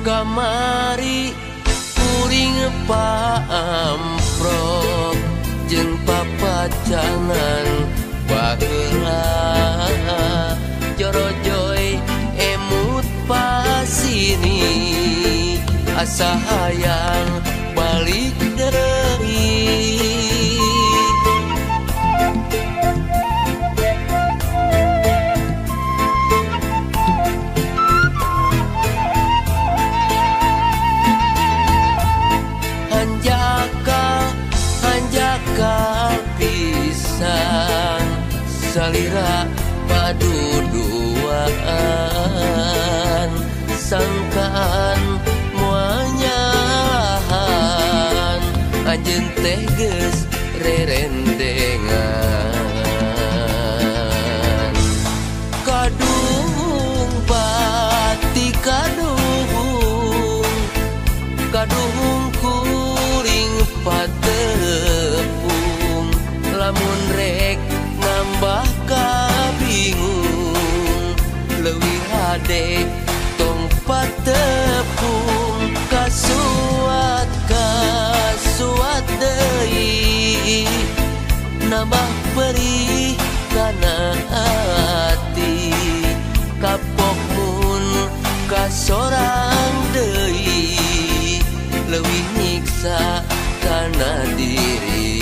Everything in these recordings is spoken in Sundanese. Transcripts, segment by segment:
kamari kuring paamprok jeung papacangan baheula jorojoy emut pasini asa hayang balik deui. Hanjaka pisan salira paduduaan sangkaan muanyalahan anjeun teh geus rerendengan kadung pati kadung kuring patepung lamun rek nambah kabingung leuwih hade tong patepung kasuat deui nambah perih kana ati kapok mun kasorang deui leuwih nyiksa kana diri.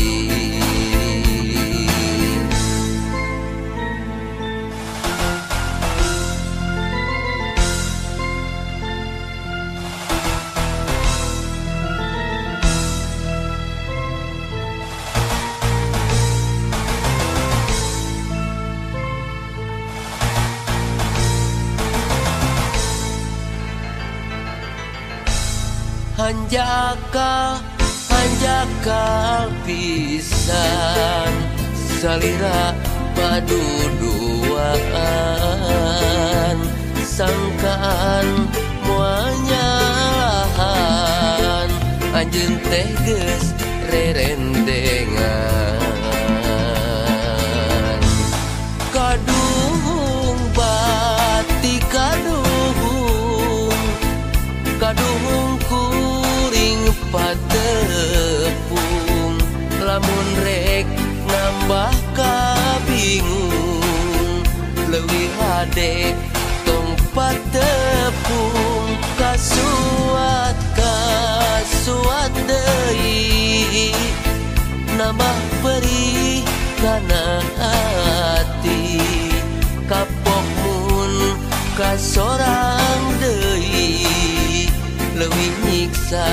Hanjaka pisan salira paduduaan sangkaan muanyalahan anjeun teh geus rerendengan kadung bati kadung kuring patepung lamun rek nambah kabingung leuwih hade tong patepung kasuat deui nambah perih kana ati kapok mun kasorang deui leuwih nyiksa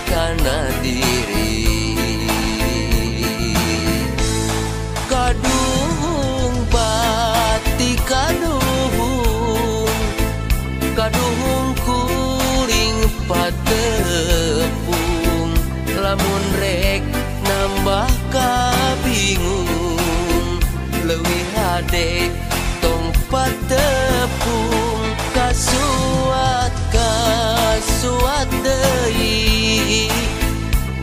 kana diri kadung bati kadung kuring patepung lamun rek nambah kabingung leuwih hade tong patepung kasuat deui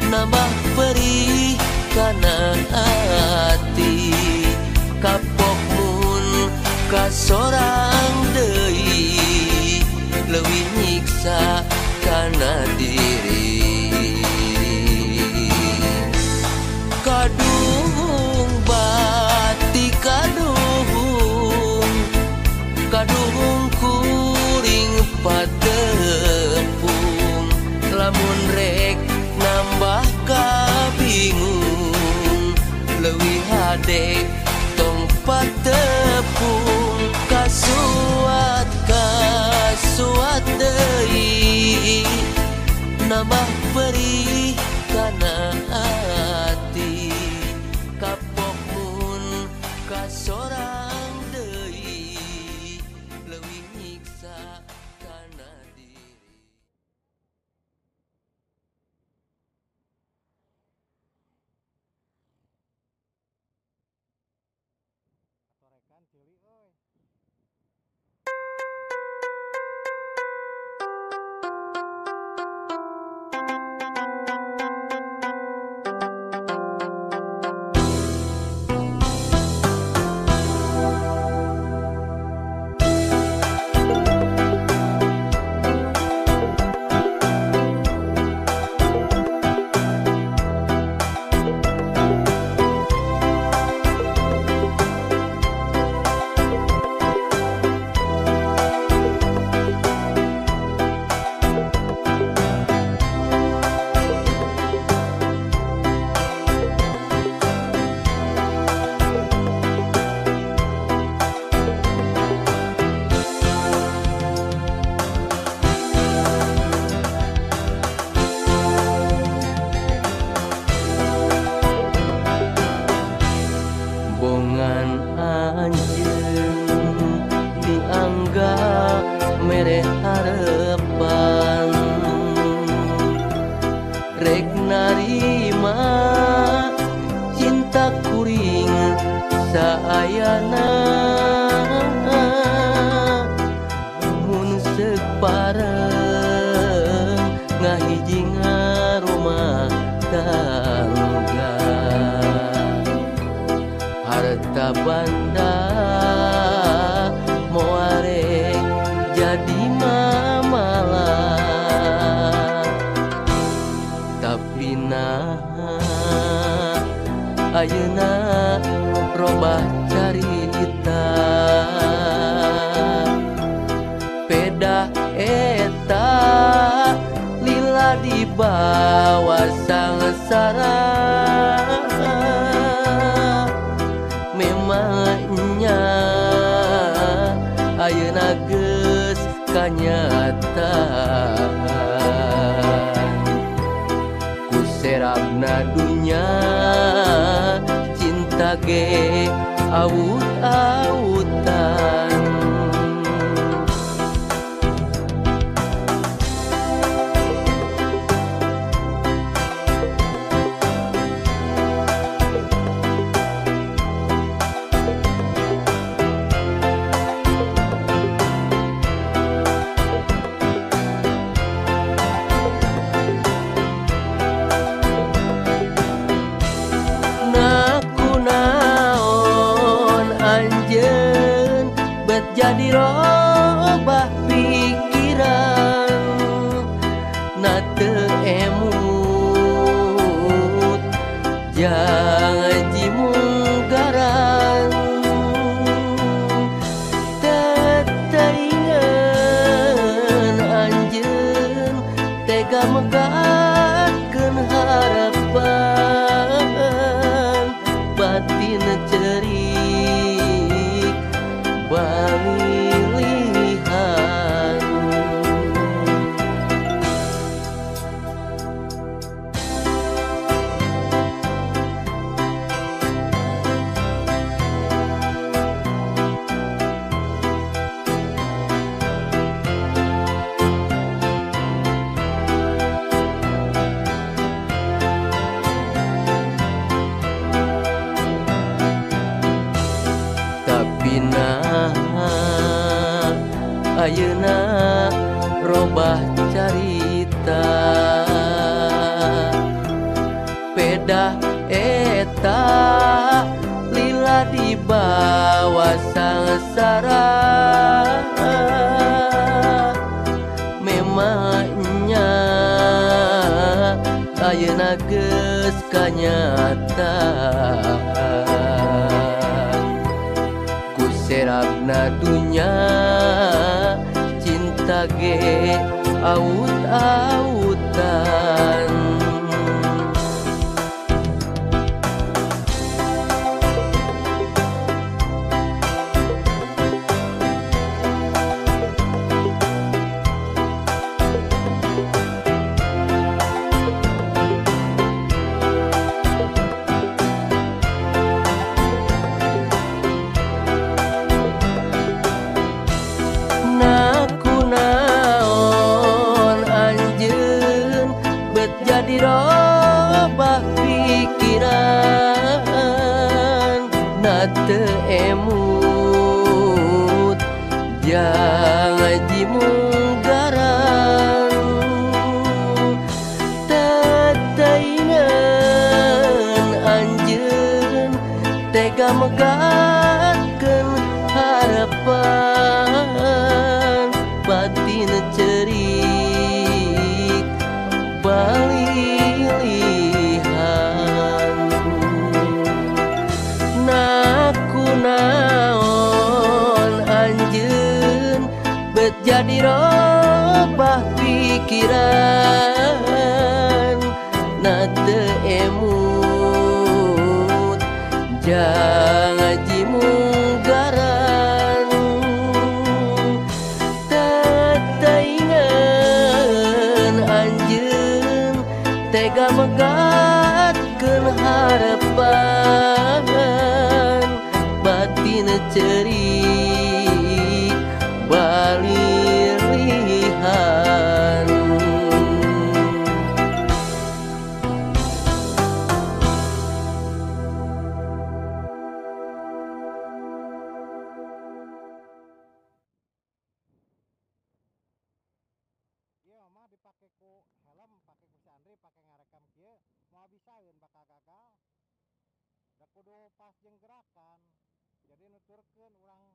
nambah perih kana ati kapok mun kasorang deui leuwih nyiksa kana diri kadung bati kadung kuring patepung lamun rek nambah kabingung leuwih hade tong patepung kasuat deui nambah perih kana ati kapok mun kasorang deui leuwih nyiksa kana diri. Sorekan cili euy. ngahiji rumah tangga harta banda moare jadi mamalah tapi ayeuna robah carita peda eta lila di bawah sangsara memangnya ayeuna geus kanyataan ku serabna dunya cinta ge aut-autan jadi robah pikiran na teu emut jangan jimunggaran tetaingan anjeun tega megatkeun harapan batin cerik balilihan tapi ayeuna robah carita peda eta lila di bawah sangsara memangnya ayeuna geus kanyataan ku serabna dunya cinta ge aut-autan jadi robah pikiran na teu emut jangan jimunggaran tetaingan anjeun tega megatkeun harapan batin cerik balilihan naku naon anjeun bet jadi robah pikiran na teu emut jangan jimunggaran tetaingan anjeun tega megatkeun harapan batin cerik balilihan iya mah dipakai pakai ku helm, pakai ku si Andri, pakai ngarekam kieu, mau bisaeun bakal gagal. Da kudu pas jeung gerakan. Jadi nuturkeun urang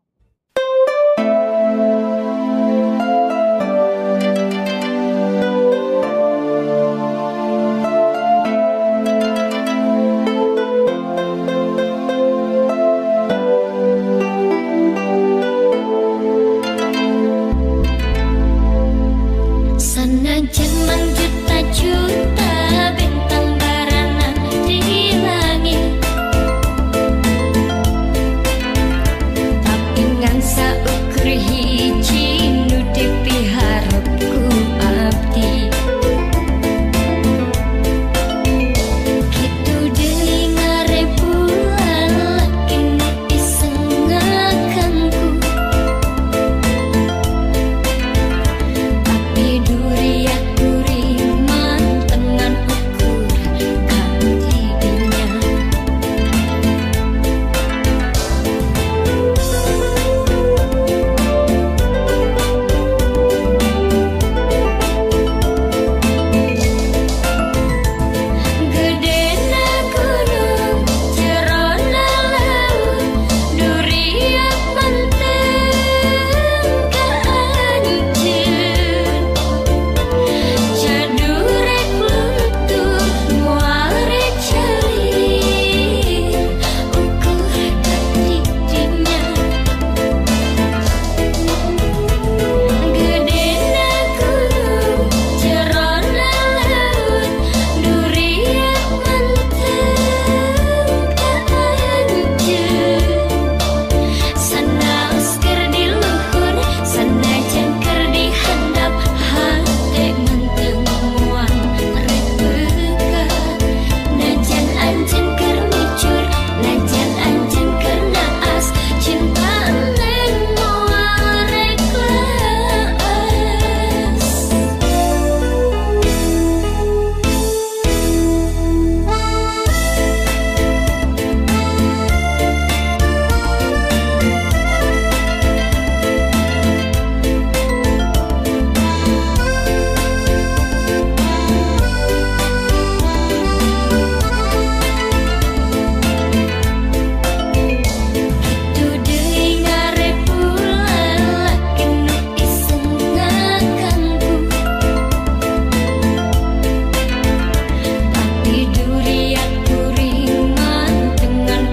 Sanajan mangjuta-juta bintang baranan di langit, tapi ngan saukur hiji nu dipiharepku abdi. Kitu deui ngarebulan laki nu iseng ngaganggu, tapi durian kuriman dengan ukur kandidinya. Gedena gunung, jerona laut, durian manteng kaanjeun. Jadurek luntur, muarek calir, ukur kadidinya. Gedena gunung, jerona laut, durian manteng kaanjeun. Sanaos keur di luhur, sanajan keur di handap, hate menteng moal rek beuka. Najan anjeun keur micur, najan anjeun keur naas, cinta neng moal rek laas. Kitu deui ngarebulan laki nu iseng ngaganggu, tapi durian kuriman dengan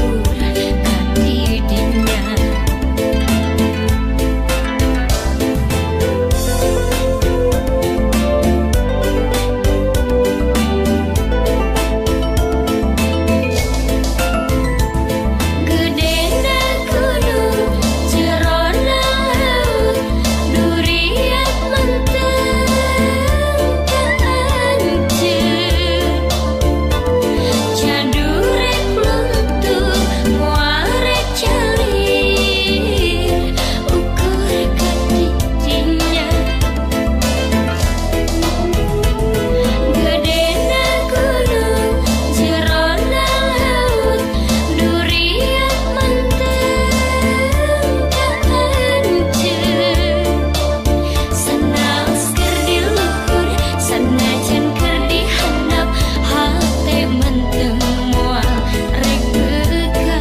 ukur kadidinya. Gedena gunung, jerona laut, durian manteng kaanjeun. Jadurek luntur, muarek calir, ukur kadidinya. Gedena gunung, jerona laut, durian manteng kaanjeun. Sanaos keur di luhur, sanajan keur di handap, hate menteng moal rek beuka.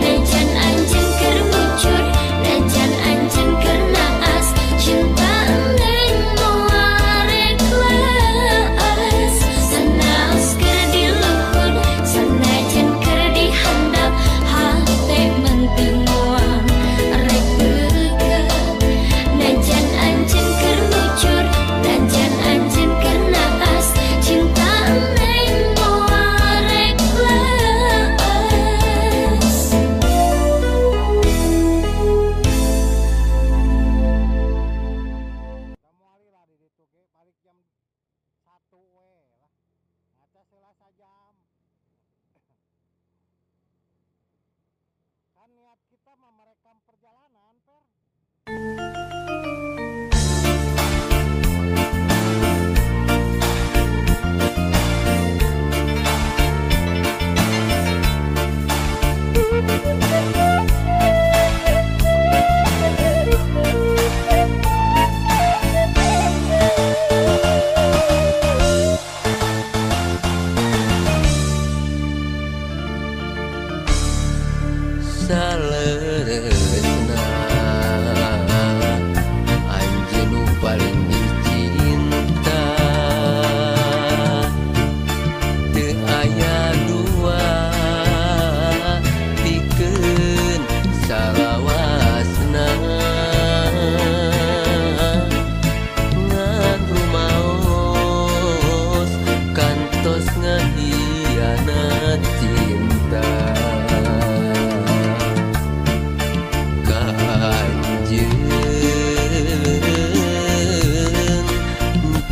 Najan anjeun keur mucur, najan anjeun keur naas, cinta neng moal rek laas. Sanaos keur di luhur, sanajan keur di handap, hate menteng moal rek beuka. Najan anjeun keur mucur, najan anjeun keur naas, cinta neng moal rek laas. da moali lah di ditu ge balik jam 1 we lah. Ngaca seula sajam. Kan niat kita mah merekam perjalanan, Per.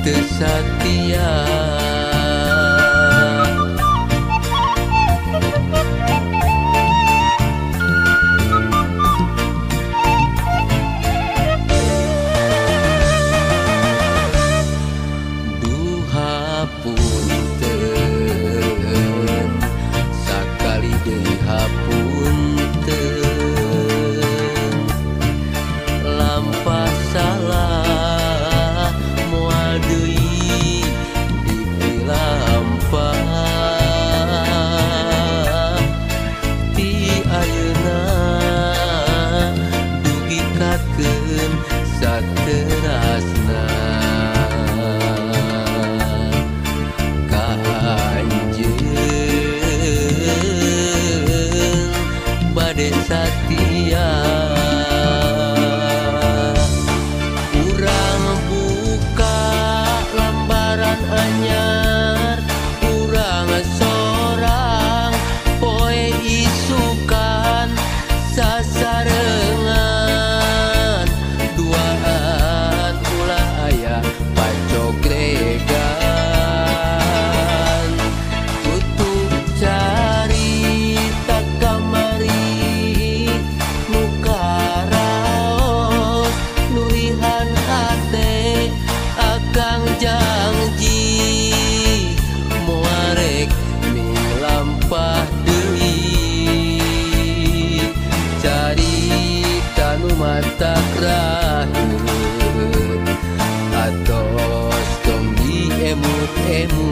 teu satia. Duha punten sakali deui hapunten lampah salah moal deui dipilampah ti ayeuna dugikakeun saterasna bade satia. Urang buka lambaran anyar, urang sorang poe isukan sasarengan duaan ulah aya pacogregan tutup carita kamari muka raos nulihan hate akang janji muarek milampah deui carita nu matak raheut atos tong diemut-emut.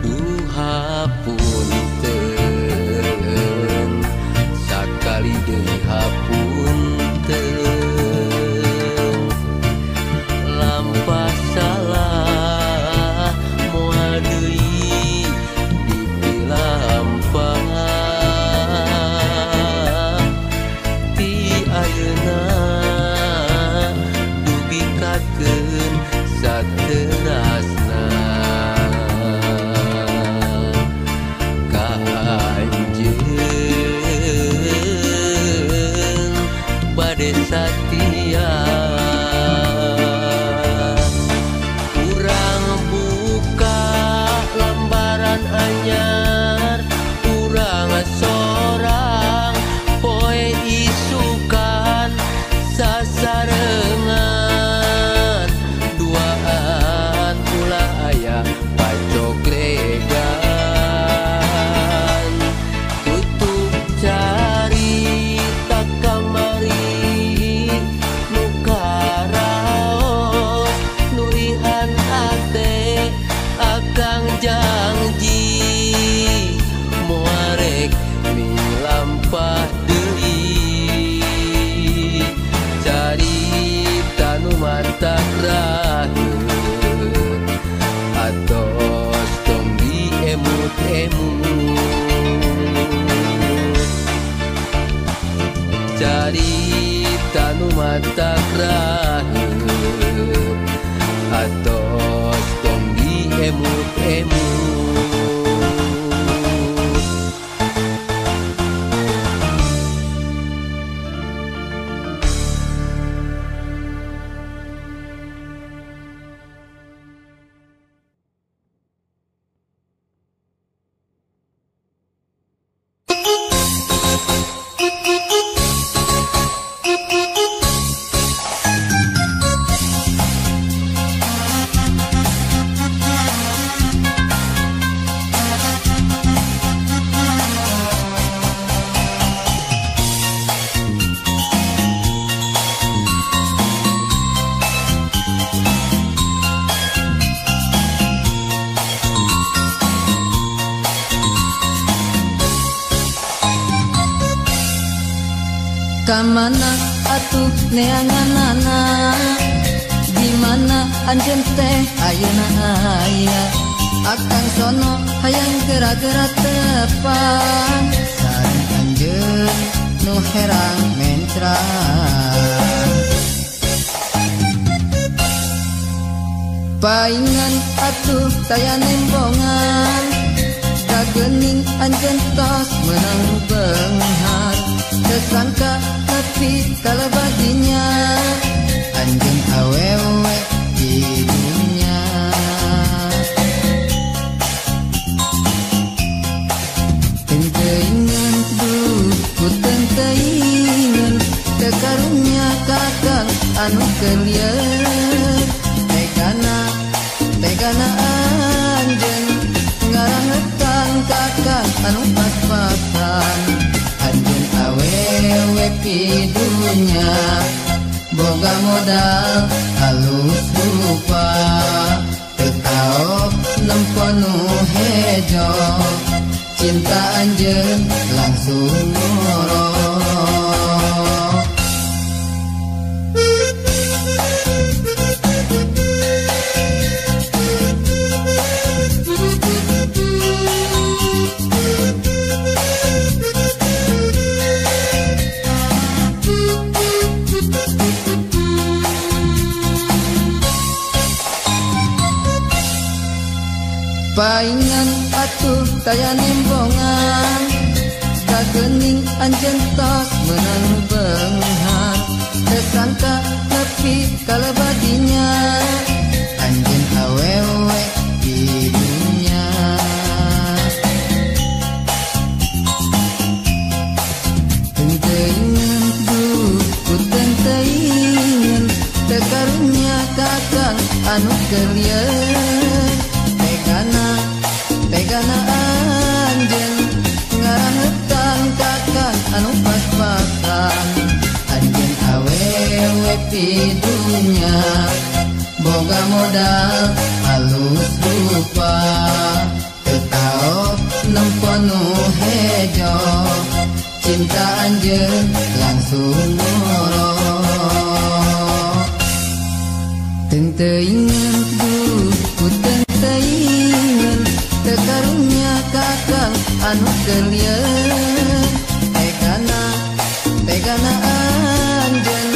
Duha punten sakali deui hapunten lampah salah moal deui dipilampah ti ayeuna dugikakeun saterasna bade satia. Urang buka lambaran anyar, urang sorang poe isukan sasarengan duaan ulah aya pacogregan tutup carita kamari muka raos nulihan hate akang janji muarek milampah deui carita nu matak raheut atos tong diemut-emut. Carita nu matak raheut atos tong diemut-emut. Kamana atuh neanganana, di mana anjeun teh ayeuna aya. Akang sono hayang gerak-gerak tepang, sareng anjeun nu herang mencrang. Paingan atuh taya nembongan, geuning anjeun tos meunang beunghar. Tersangka tapi kalebadinya anjeun awewe di dunya. Tenteingan duh ku tenteingan, teu karunya kakang anu kelieur. Tegana anjeun ngarahetan kakang anu pas-pasan. Anjeun awewe pidunya boga modal halus rupa, teu taok nempo nu hejo, cinta anjeun langsung ngoro. Paingan atuh taya nembongan, geuning anjeun tos meunang beunghar. Tersangka nepi kalebadinya anjeun awewe di dunya. Tenteingan duh ku tenteingan, teu karunya kakang anu kelieur. Tegana anjeun ngarahetan kakang anu pas-pasan. Anjeun awewe pidunya boga modal halus rupa, teu taok nempo nu hejo, cinta anjeun langsung ngoro. Tenteingan duh ku tenteingan, teu karunya kakang anu kelieur. Tegana anjeun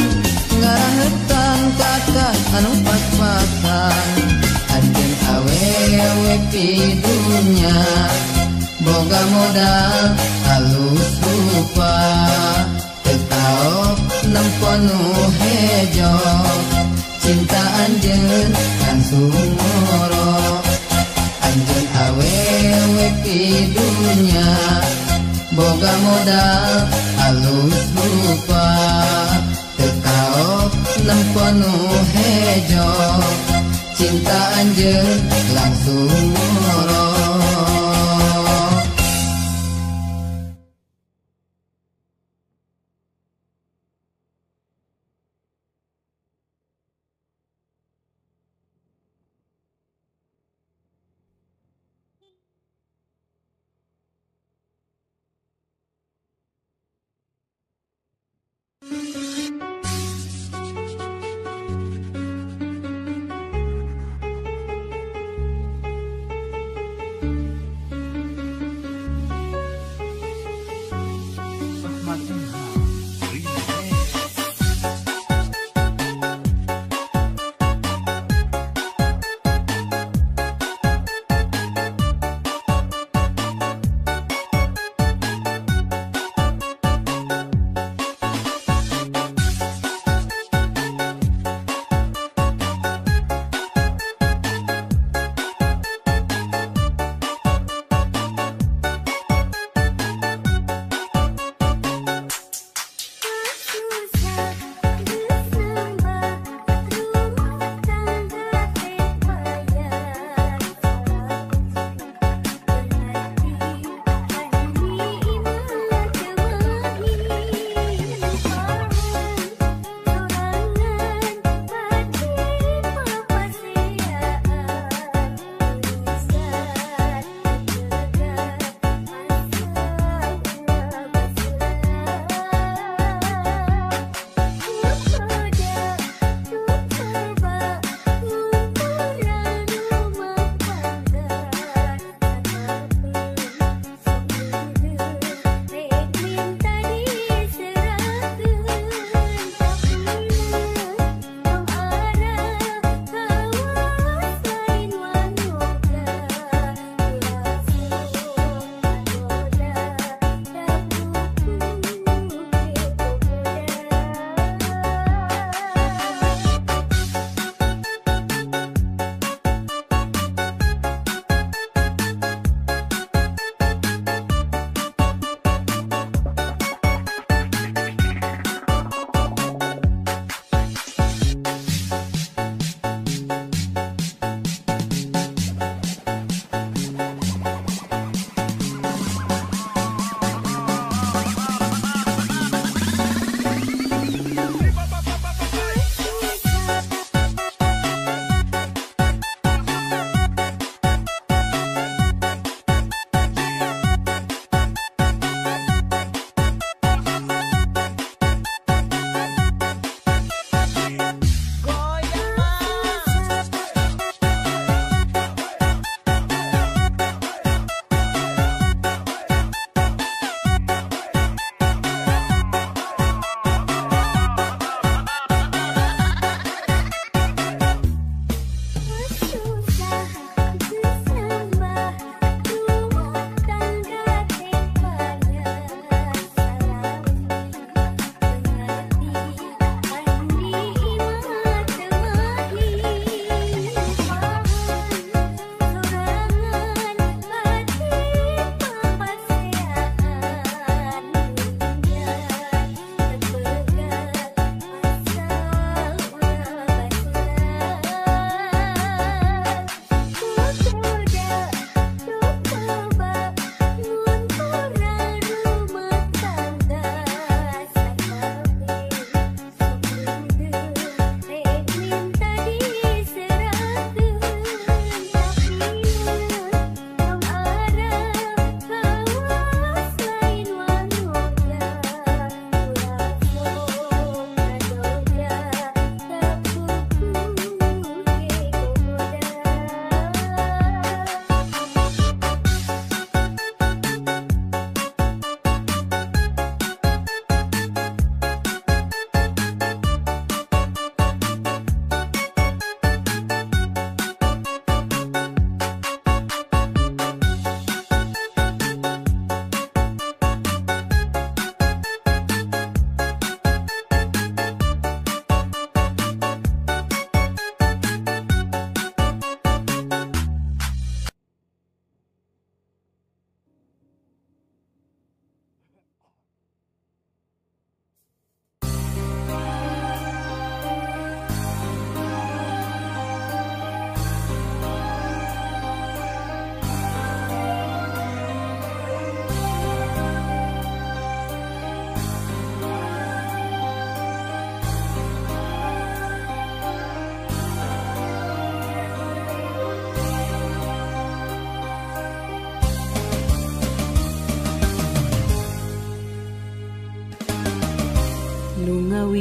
ngarahetan kakang anu pas-pasan. Anjeun awewe pidunya boga modal halus rupa, teu taok nempo nu hejo, cinta anjeun langsung ngoro. Anjeun awewe pidunya boga modal halus rupa, teu taok nempo nu hejo, cinta anjeun langsung ngoro.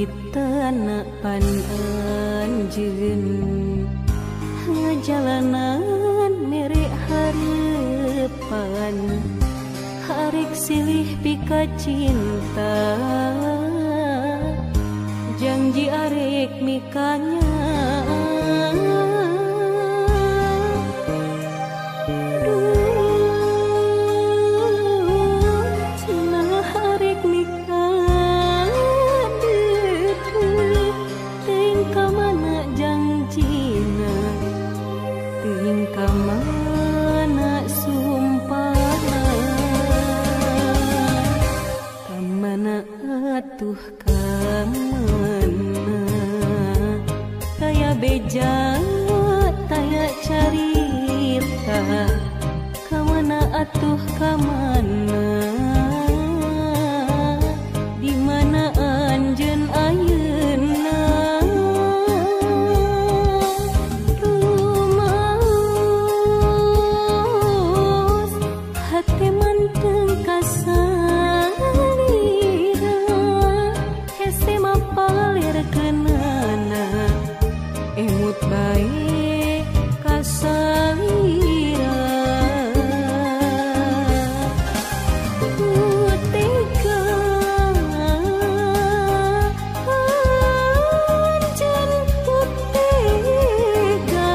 Pawitana pan anjeun ngajalanan mere hareupan harik silih pika cinta janji arek mikanya cenah arek mikah teuing ka mana janjina teuing ka mana sumpahna ka mana atuh kamana taya beja taya carita kamana atuh kamana di mana anjeun ayeuna rumaos hate manteng kasalira hese mapalir kenana emut bae kasalira tega anjeun tega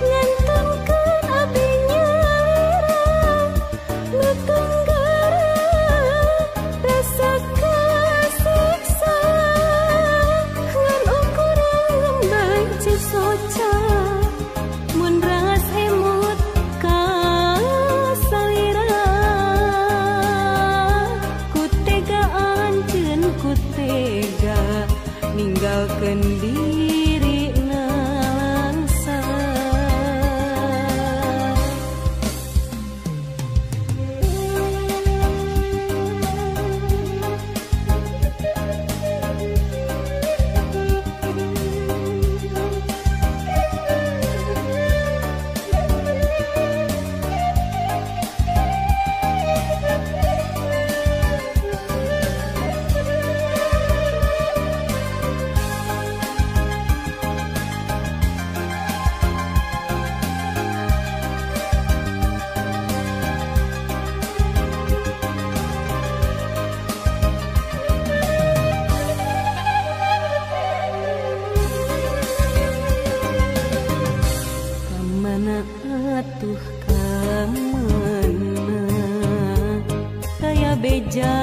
ngantongkeun abdi nyalira nu tunggara rasa kasiksa ngan ukuran banci soca mun ras emut ka salira ku tega anjeun ku tega ninggalkeun dirina langsa kamana atuh kamana taya beja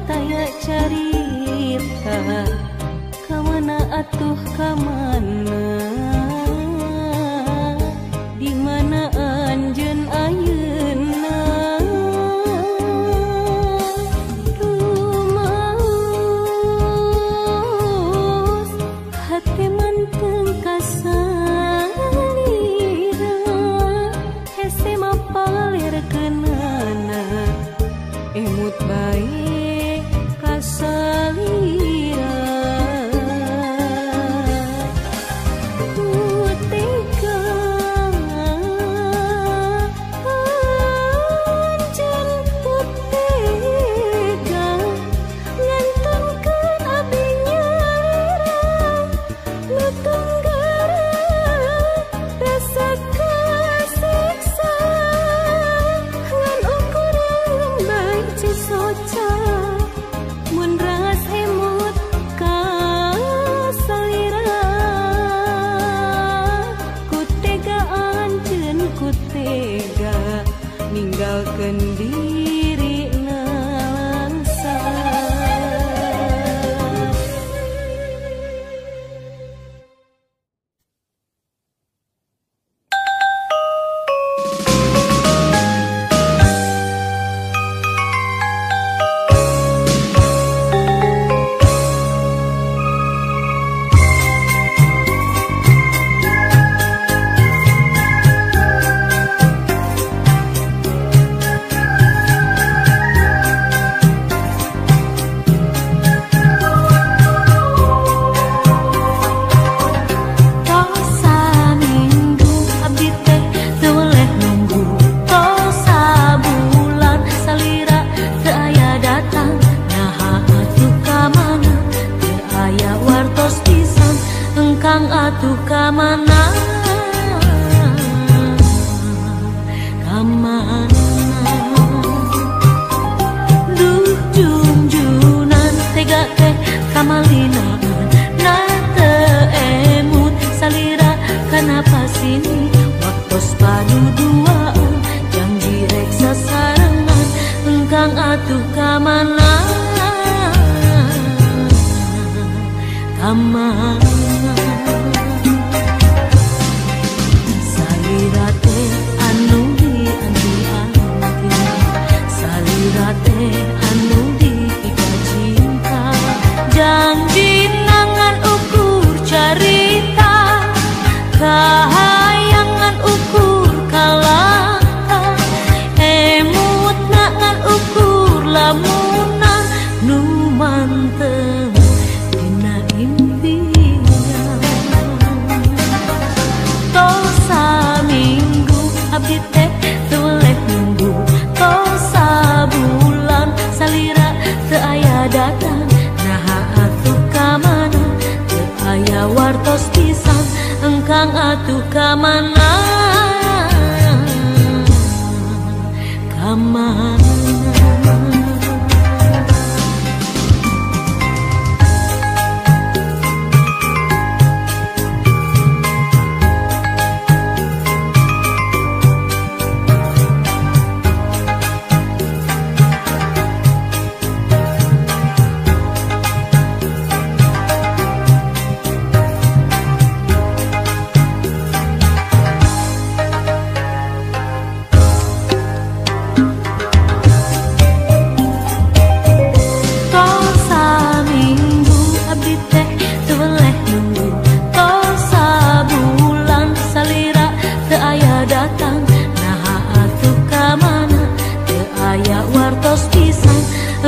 taya carita kamana atuh kamana di mana anjeun ayeuna rumaos hate manteng kasalira hese mapalir kenana emut bae kasalira tega anjeun tega ngantongkeun abdi nyalira nu tunggara rasa kasiksa ngan ukuran banci soca kamana duh junjunan tega teh kamalinaan nate emut salira kenapa sini waktos padu duaan janji rek sasarengan engkang atuh kamana kamana salira teh anu dianti-anti salira teh anu dipika cinta janji nangan ukur carita kahayangan ukur kalaka emut nangan ukur lamunan nu mantep dina impian tosa minggu abdi teh tuleh nunggu tosa bulan salira teu aya datang naha atuh kamana teu aya wartos pisan engkang atuh kamana kamana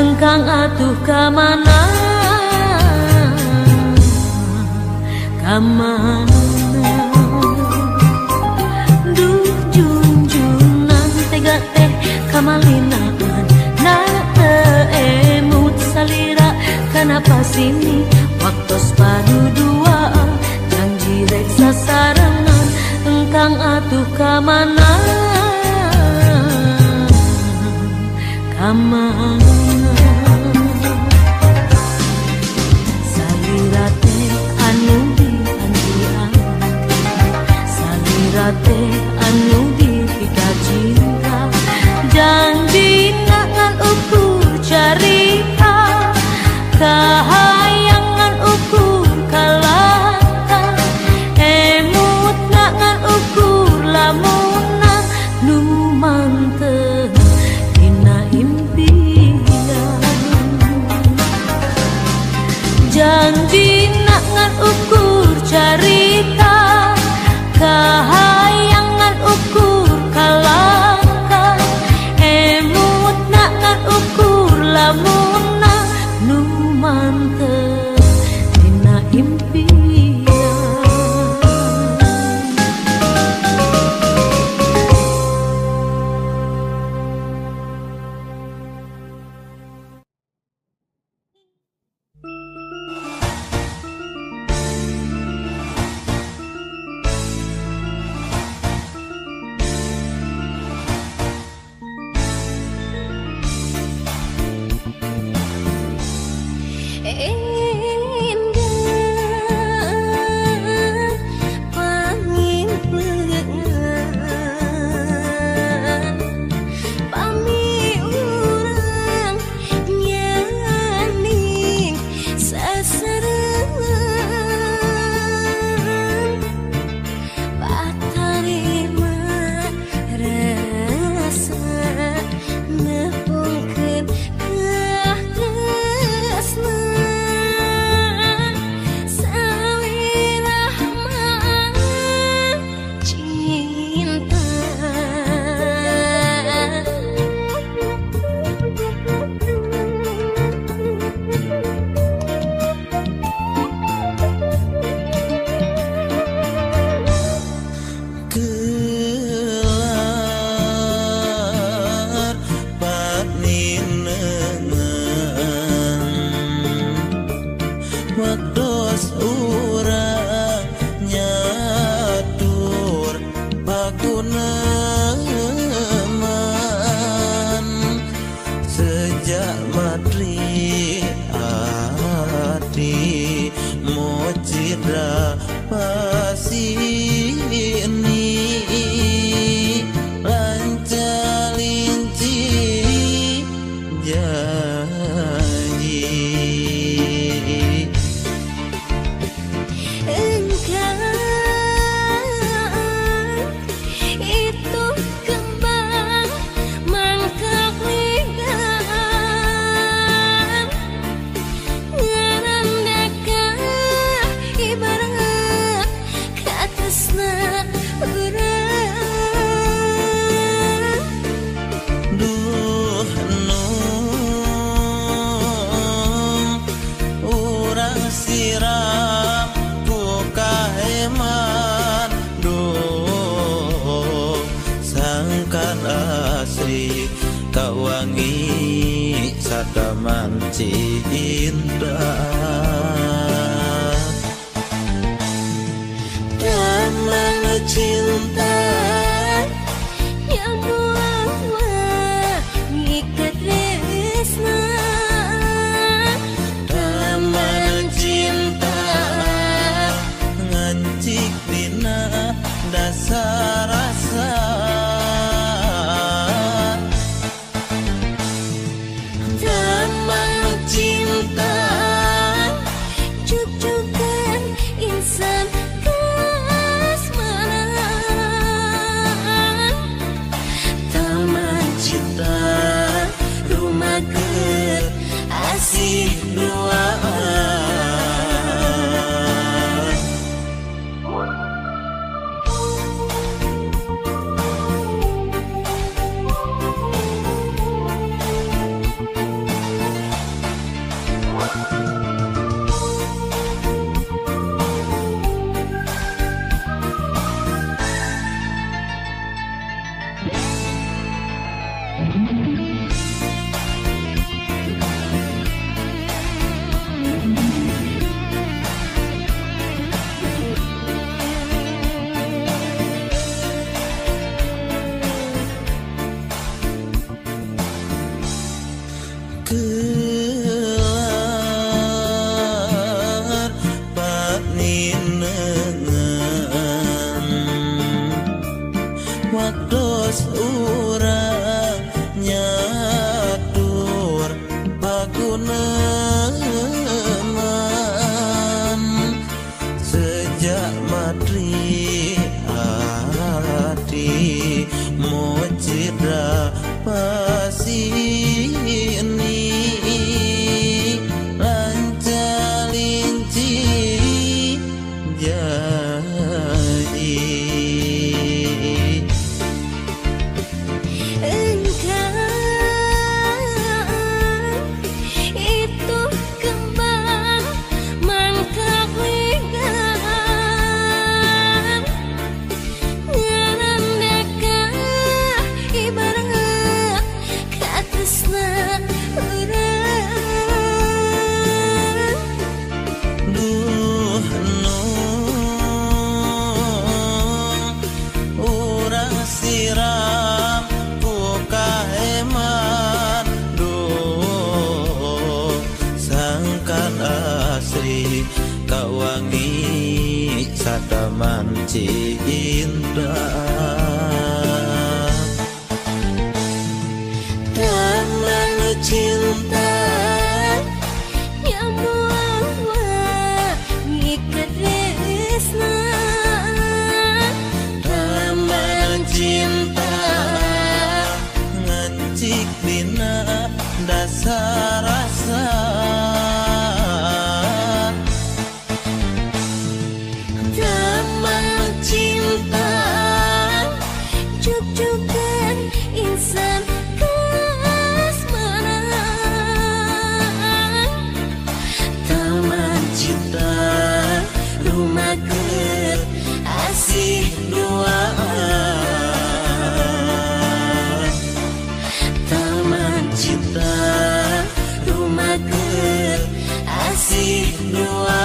engkang atuh kamana kamana duh junjunan tega teh kamalinaan na emut salira kenapa sini waktos padu duaan janji rek sasarengan engkang atuh kamana kamana salira teh anu dianti-anti salira teh anu dipika cinta janji nangan ukur carita kahayangan ukur kalaka emut nangan ukur lamunan nu mantep dina impian janji nangan ukur carita kahayangan ukur kalaka emut nangan ukur lamunan nu mantep dina impian asri kawangi sadaman cinta Damang cinta yang buah ngikat resna Damang cinta ngancik dina dasar rasa Damang cinta cucukan insan kasmaran Taman cinta rumah asih dua kelar paninengan waktos urang nyatur paguneman sejak madri hati mojira pasini lancalinci jadi engkau itu kembang mangkawingan ngarandaka ibarat katresna urang duh urang siram ku kaheman duh sangkan asri kawangi sadaman cinta Damang cinta yang buah ngikat resna Damang cinta ngancik dina dasar rasa Damang cinta cucukan insan kasmaran Taman cinta rumah asih dua Taman cinta rumah asih dua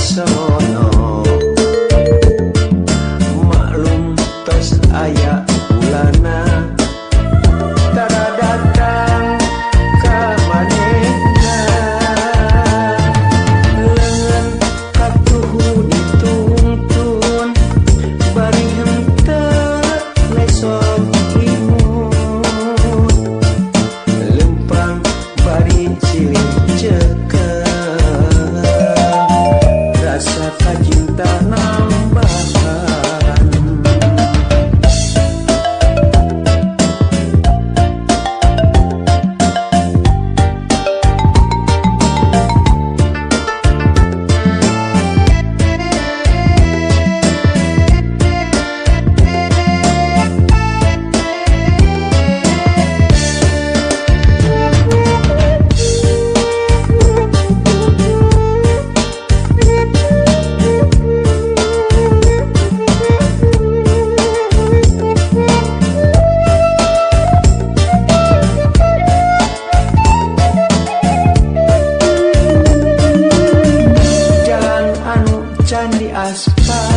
sono maklum tos aya bulana tara datang ka manehna lengan katuhu dituntun bari henteu lesok imut lempang bari silih ceker rasa cinta nambahan jalan anu can di aspal